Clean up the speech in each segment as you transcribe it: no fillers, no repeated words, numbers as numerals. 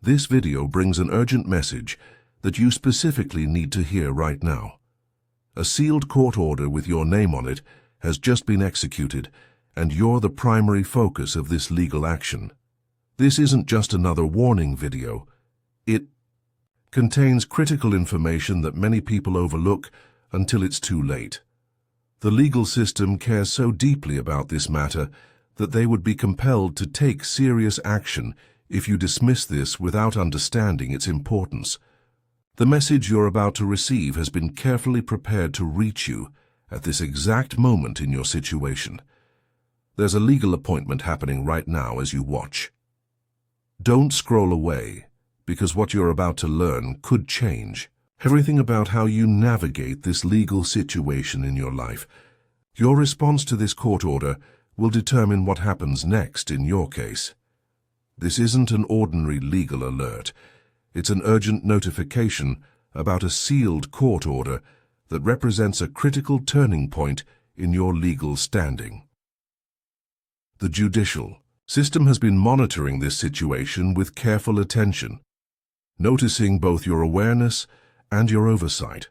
This video brings an urgent message that you specifically need to hear right now. A sealed court order with your name on it has just been executed, and you're the primary focus of this legal action. This isn't just another warning video. It contains critical information that many people overlook until it's too late. The legal system cares so deeply about this matter that they would be compelled to take serious action if you dismiss this without understanding its importance. The message you're about to receive has been carefully prepared to reach you at this exact moment in your situation. There's a legal appointment happening right now as you watch. Don't scroll away, because what you're about to learn could change everything about how you navigate this legal situation in your life. Your response to this court order will determine what happens next in your case. This isn't an ordinary legal alert. It's an urgent notification about a sealed court order that represents a critical turning point in your legal standing. The judicial system has been monitoring this situation with careful attention, noticing both your awareness and your oversight.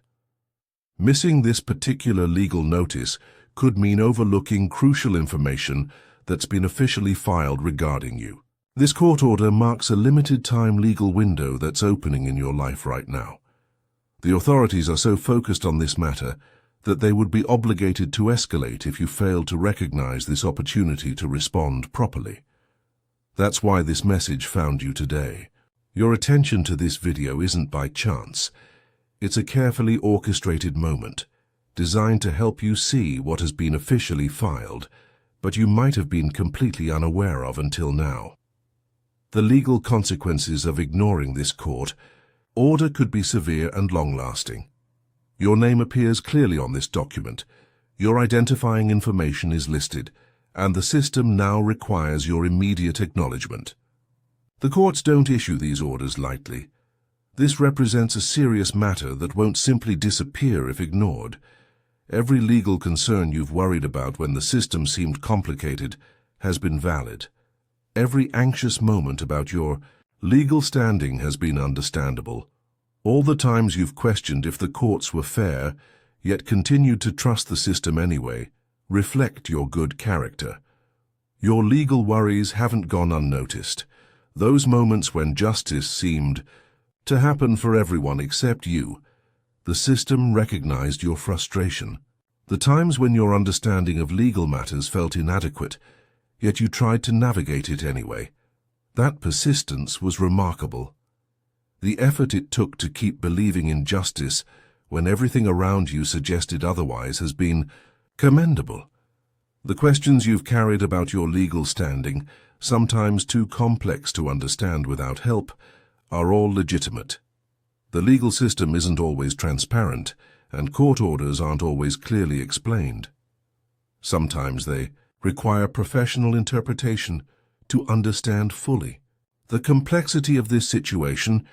Missing this particular legal notice could mean overlooking crucial information that's been officially filed regarding you. This court order marks a limited-time legal window that's opening in your life right now. The authorities are so focused on this matter that they would be obligated to escalate if you failed to recognize this opportunity to respond properly. That's why this message found you today. Your attention to this video isn't by chance. It's a carefully orchestrated moment, designed to help you see what has been officially filed, but you might have been completely unaware of until now. The legal consequences of ignoring this court order could be severe and long-lasting. Your name appears clearly on this document, your identifying information is listed, and the system now requires your immediate acknowledgement. The courts don't issue these orders lightly. This represents a serious matter that won't simply disappear if ignored. Every legal concern you've worried about when the system seemed complicated has been valid. Every anxious moment about your legal standing has been understandable. All the times you've questioned if the courts were fair, yet continued to trust the system anyway, reflect your good character. Your legal worries haven't gone unnoticed. Those moments when justice seemed to happen for everyone except you, the system recognized your frustration. The times when your understanding of legal matters felt inadequate, yet you tried to navigate it anyway. That persistence was remarkable. The effort it took to keep believing in justice when everything around you suggested otherwise has been commendable. The questions you've carried about your legal standing, sometimes too complex to understand without help, are all legitimate. The legal system isn't always transparent, and court orders aren't always clearly explained. Sometimes they require professional interpretation to understand fully. The complexity of this situation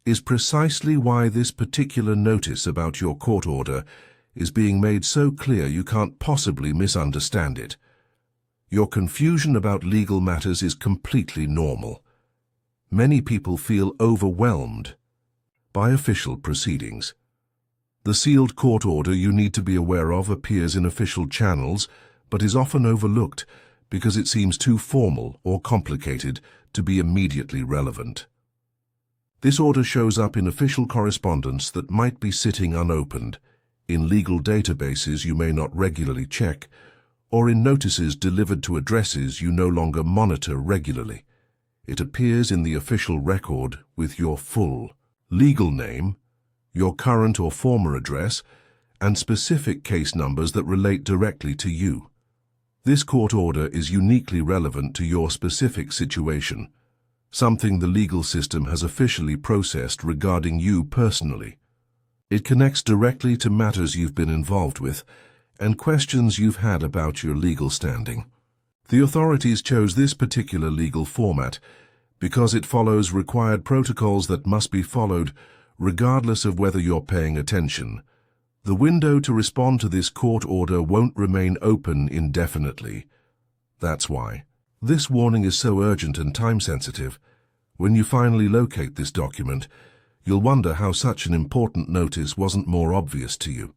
is precisely why this particular notice about your court order is being made so clear you can't possibly misunderstand it. Your confusion about legal matters is completely normal. Many people feel overwhelmed by official proceedings. The sealed court order you need to be aware of appears in official channels, but is often overlooked because it seems too formal or complicated to be immediately relevant. This order shows up in official correspondence that might be sitting unopened, in legal databases you may not regularly check, or in notices delivered to addresses you no longer monitor regularly. It appears in the official record with your full legal name, your current or former address, and specific case numbers that relate directly to you. This court order is uniquely relevant to your specific situation, something the legal system has officially processed regarding you personally. It connects directly to matters you've been involved with and questions you've had about your legal standing. The authorities chose this particular legal format because it follows required protocols that must be followed regardless of whether you're paying attention. The window to respond to this court order won't remain open indefinitely. That's why this warning is so urgent and time-sensitive. When you finally locate this document, you'll wonder how such an important notice wasn't more obvious to you.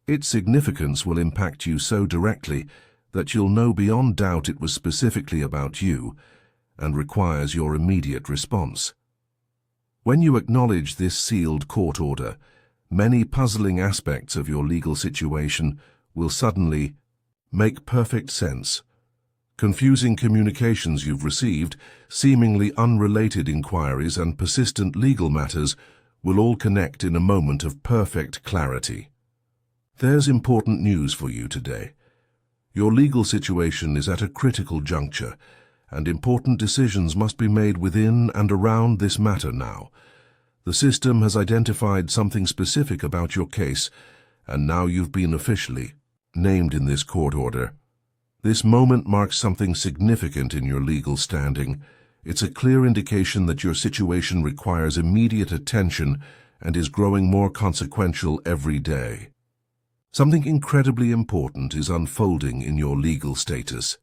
Its significance will impact you so directly that you'll know beyond doubt it was specifically about you and requires your immediate response. When you acknowledge this sealed court order, many puzzling aspects of your legal situation will suddenly make perfect sense. Confusing communications you've received, seemingly unrelated inquiries, and persistent legal matters will all connect in a moment of perfect clarity. There's important news for you today. Your legal situation is at a critical juncture, and important decisions must be made within and around this matter now. The system has identified something specific about your case, and now you've been officially named in this court order. This moment marks something significant in your legal standing. It's a clear indication that your situation requires immediate attention and is growing more consequential every day. Something incredibly important is unfolding in your legal status,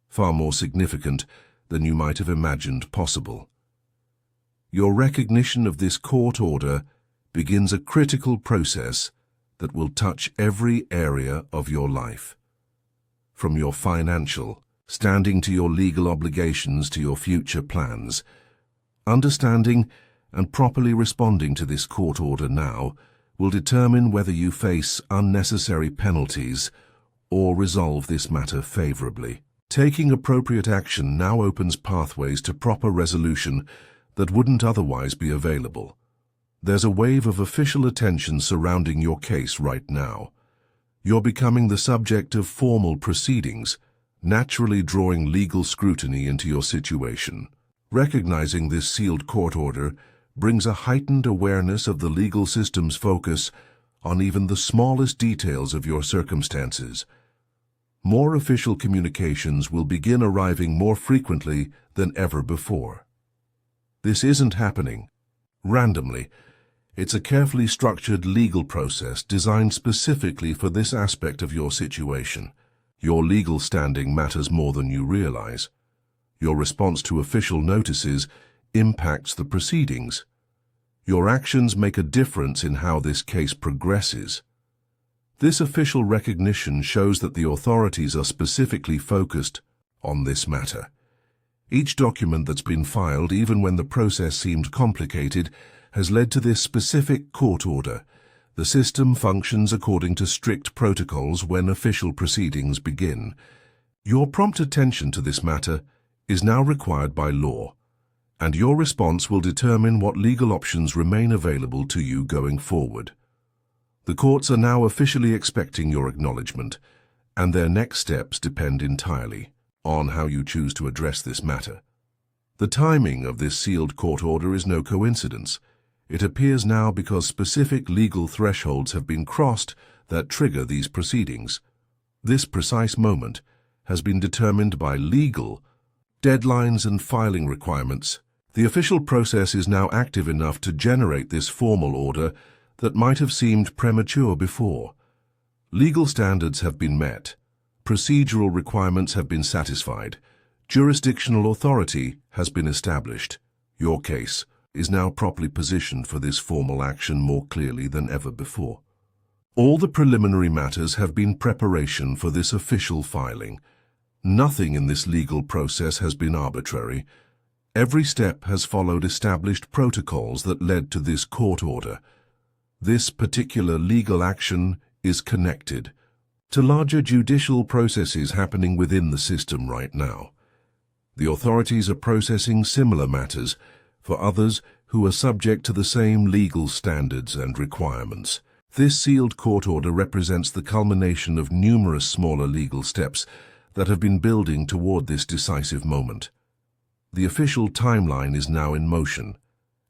far more significant than you might have imagined possible. Your recognition of this court order begins a critical process that will touch every area of your life. From your financial standing to your legal obligations to your future plans. Understanding and properly responding to this court order now will determine whether you face unnecessary penalties or resolve this matter favorably. Taking appropriate action now opens pathways to proper resolution that wouldn't otherwise be available. There's a wave of official attention surrounding your case right now. You're becoming the subject of formal proceedings, naturally drawing legal scrutiny into your situation. Recognizing this sealed court order brings a heightened awareness of the legal system's focus on even the smallest details of your circumstances. More official communications will begin arriving more frequently than ever before. This isn't happening randomly. It's a carefully structured legal process designed specifically for this aspect of your situation. Your legal standing matters more than you realize. Your response to official notices impacts the proceedings. Your actions make a difference in how this case progresses. This official recognition shows that the authorities are specifically focused on this matter. Each document that's been filed, even when the process seemed complicated, has led to this specific court order. The system functions according to strict protocols when official proceedings begin. Your prompt attention to this matter is now required by law, and your response will determine what legal options remain available to you going forward. The courts are now officially expecting your acknowledgement, and their next steps depend entirely on how you choose to address this matter. The timing of this sealed court order is no coincidence. It appears now because specific legal thresholds have been crossed that trigger these proceedings. This precise moment has been determined by legal deadlines and filing requirements. The official process is now active enough to generate this formal order that might have seemed premature before. Legal standards have been met. Procedural requirements have been satisfied. Jurisdictional authority has been established. Your case is now properly positioned for this formal action more clearly than ever before. All the preliminary matters have been preparation for this official filing. Nothing in this legal process has been arbitrary. Every step has followed established protocols that led to this court order. This particular legal action is connected to larger judicial processes happening within the system right now. The authorities are processing similar matters for others who are subject to the same legal standards and requirements. This sealed court order represents the culmination of numerous smaller legal steps that have been building toward this decisive moment. The official timeline is now in motion,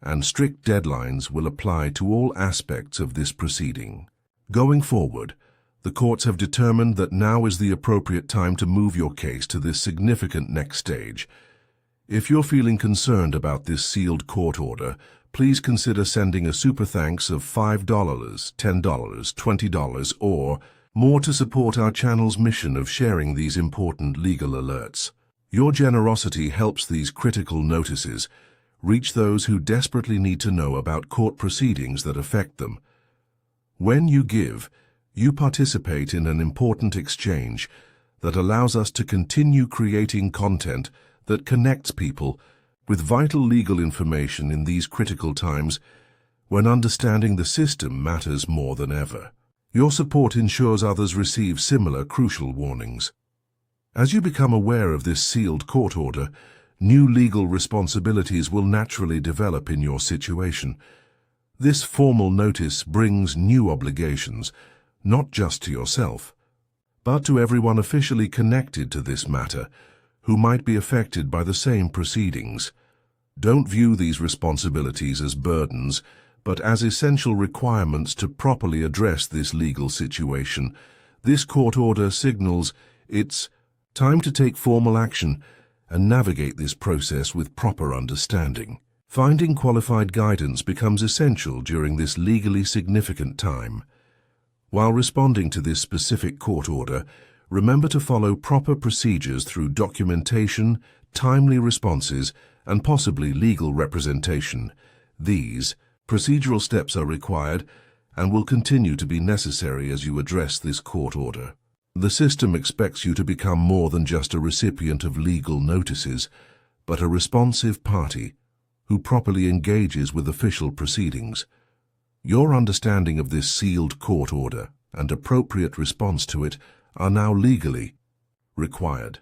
and strict deadlines will apply to all aspects of this proceeding. Going forward, the courts have determined that now is the appropriate time to move your case to this significant next stage. If you're feeling concerned about this sealed court order, please consider sending a super thanks of $5, $10, $20, or more to support our channel's mission of sharing these important legal alerts. Your generosity helps these critical notices reach those who desperately need to know about court proceedings that affect them. When you give, you participate in an important exchange that allows us to continue creating content that connects people with vital legal information in these critical times when understanding the system matters more than ever. Your support ensures others receive similar crucial warnings. As you become aware of this sealed court order, new legal responsibilities will naturally develop in your situation. This formal notice brings new obligations, not just to yourself, but to everyone officially connected to this matter who might be affected by the same proceedings. Don't view these responsibilities as burdens, but as essential requirements to properly address this legal situation. This court order signals it's time to take formal action and navigate this process with proper understanding. Finding qualified guidance becomes essential during this legally significant time. While responding to this specific court order, remember to follow proper procedures through documentation, timely responses, and possibly legal representation. These procedural steps are required and will continue to be necessary as you address this court order. The system expects you to become more than just a recipient of legal notices, but a responsive party who properly engages with official proceedings. Your understanding of this sealed court order and appropriate response to it are now legally required.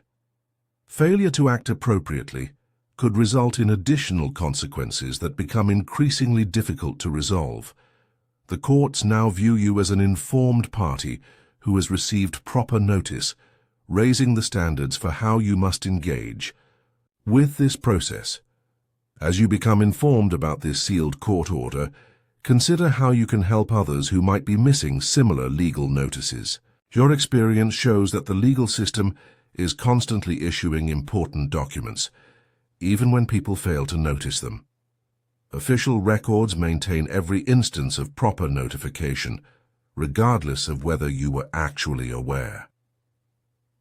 Failure to act appropriately could result in additional consequences that become increasingly difficult to resolve. The courts now view you as an informed party who has received proper notice, raising the standards for how you must engage with this process. As you become informed about this sealed court order, consider how you can help others who might be missing similar legal notices. Your experience shows that the legal system is constantly issuing important documents, even when people fail to notice them. Official records maintain every instance of proper notification, regardless of whether you were actually aware.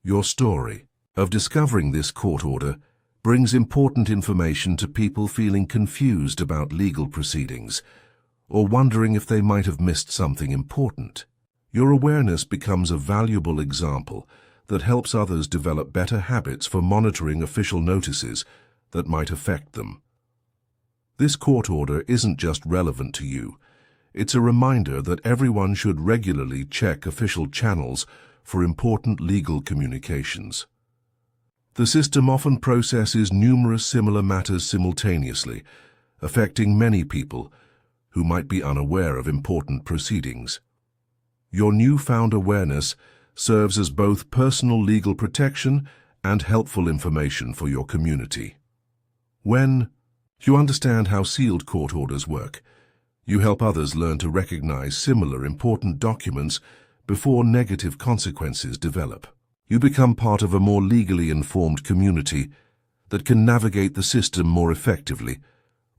Your story of discovering this court order brings important information to people feeling confused about legal proceedings or wondering if they might have missed something important. Your awareness becomes a valuable example that helps others develop better habits for monitoring official notices that might affect them. This court order isn't just relevant to you. It's a reminder that everyone should regularly check official channels for important legal communications. The system often processes numerous similar matters simultaneously, affecting many people who might be unaware of important proceedings. Your newfound awareness serves as both personal legal protection and helpful information for your community. When you understand how sealed court orders work, you help others learn to recognize similar important documents before negative consequences develop. You become part of a more legally informed community that can navigate the system more effectively,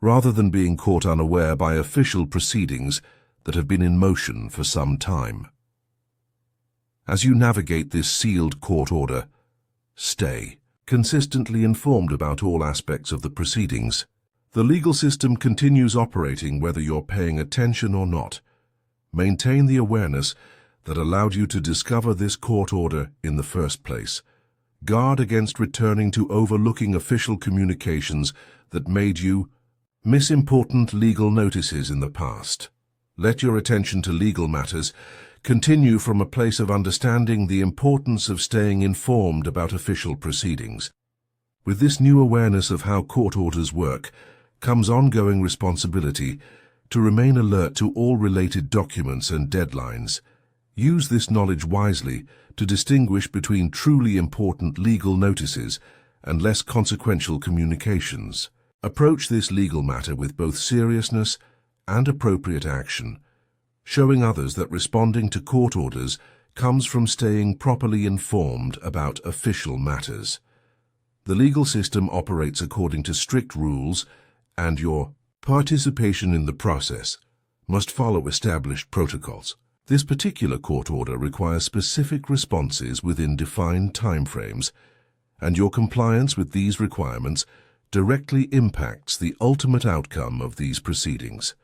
rather than being caught unaware by official proceedings that have been in motion for some time. As you navigate this sealed court order, stay consistently informed about all aspects of the proceedings. The legal system continues operating whether you're paying attention or not. Maintain the awareness that allowed you to discover this court order in the first place. Guard against returning to overlooking official communications that made you miss important legal notices in the past. Let your attention to legal matters continue from a place of understanding the importance of staying informed about official proceedings. With this new awareness of how court orders work comes ongoing responsibility to remain alert to all related documents and deadlines. Use this knowledge wisely to distinguish between truly important legal notices and less consequential communications. Approach this legal matter with both seriousness and appropriate action, showing others that responding to court orders comes from staying properly informed about official matters. The legal system operates according to strict rules, and your participation in the process must follow established protocols. This particular court order requires specific responses within defined timeframes, and your compliance with these requirements directly impacts the ultimate outcome of these proceedings.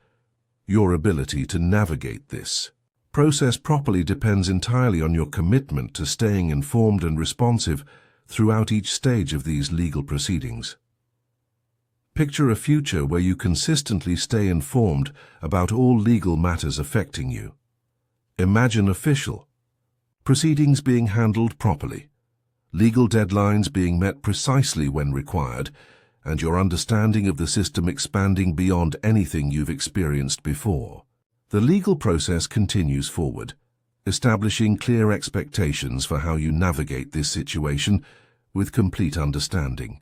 Your ability to navigate this process properly depends entirely on your commitment to staying informed and responsive throughout each stage of these legal proceedings. Picture a future where you consistently stay informed about all legal matters affecting you. Imagine official proceedings being handled properly, legal deadlines being met precisely when required, and your understanding of the system expanding beyond anything you've experienced before. The legal process continues forward, establishing clear expectations for how you navigate this situation with complete understanding.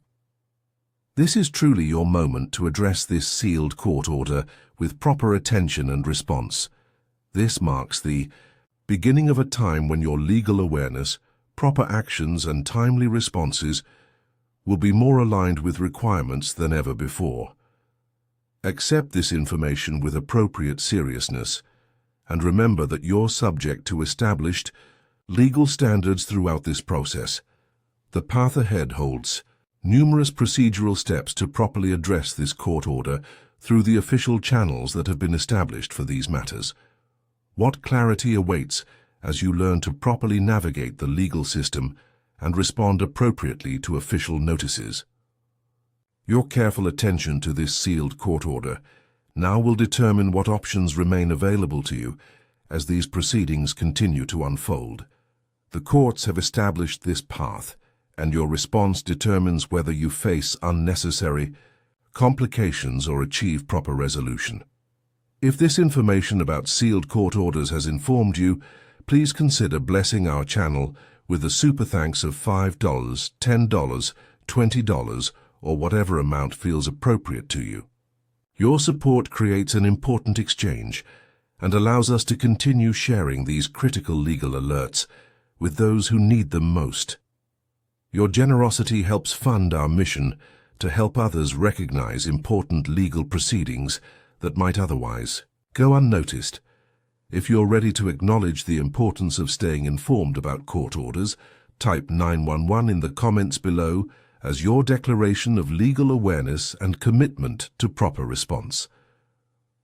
This is truly your moment to address this sealed court order with proper attention and response. This marks the beginning of a time when your legal awareness, proper actions, and timely responses will be more aligned with requirements than ever before. Accept this information with appropriate seriousness, and remember that you're subject to established legal standards throughout this process. The path ahead holds numerous procedural steps to properly address this court order through the official channels that have been established for these matters. What clarity awaits as you learn to properly navigate the legal system and respond appropriately to official notices? Your careful attention to this sealed court order now will determine what options remain available to you as these proceedings continue to unfold. The courts have established this path, and your response determines whether you face unnecessary complications or achieve proper resolution. If this information about sealed court orders has informed you, please consider blessing our channel with a super thanks of $5, $10, $20, or whatever amount feels appropriate to you. Your support creates an important exchange and allows us to continue sharing these critical legal alerts with those who need them most. Your generosity helps fund our mission to help others recognize important legal proceedings that might otherwise go unnoticed. If you're ready to acknowledge the importance of staying informed about court orders, type 911 in the comments below as your declaration of legal awareness and commitment to proper response.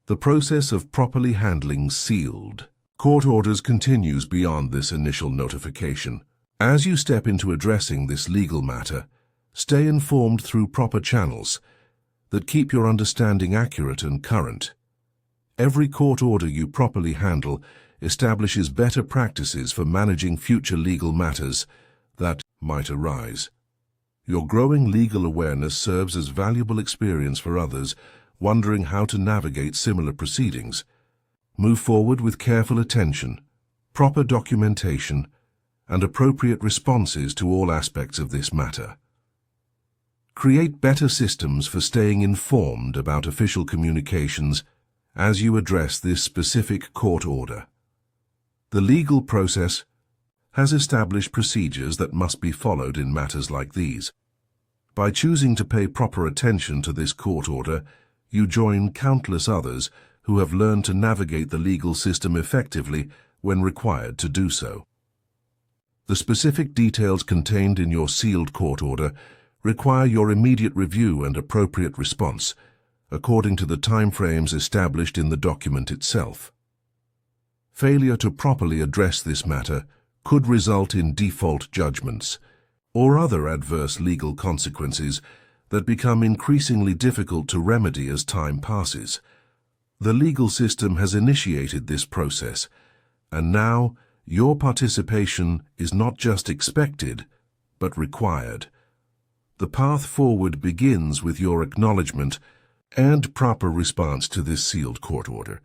The process of properly handling sealed court orders continues beyond this initial notification. As you step into addressing this legal matter, stay informed through proper channels that keep your understanding accurate and current. Every court order you properly handle establishes better practices for managing future legal matters that might arise. Your growing legal awareness serves as valuable experience for others wondering how to navigate similar proceedings. Move forward with careful attention, proper documentation, and appropriate responses to all aspects of this matter. Create better systems for staying informed about official communications as you address this specific court order. The legal process has established procedures that must be followed in matters like these. By choosing to pay proper attention to this court order, you join countless others who have learned to navigate the legal system effectively when required to do so. The specific details contained in your sealed court order require your immediate review and appropriate response, according to the timeframes established in the document itself. Failure to properly address this matter could result in default judgments or other adverse legal consequences that become increasingly difficult to remedy as time passes. The legal system has initiated this process, and now your participation is not just expected, but required. The path forward begins with your acknowledgement and proper response to this sealed court order.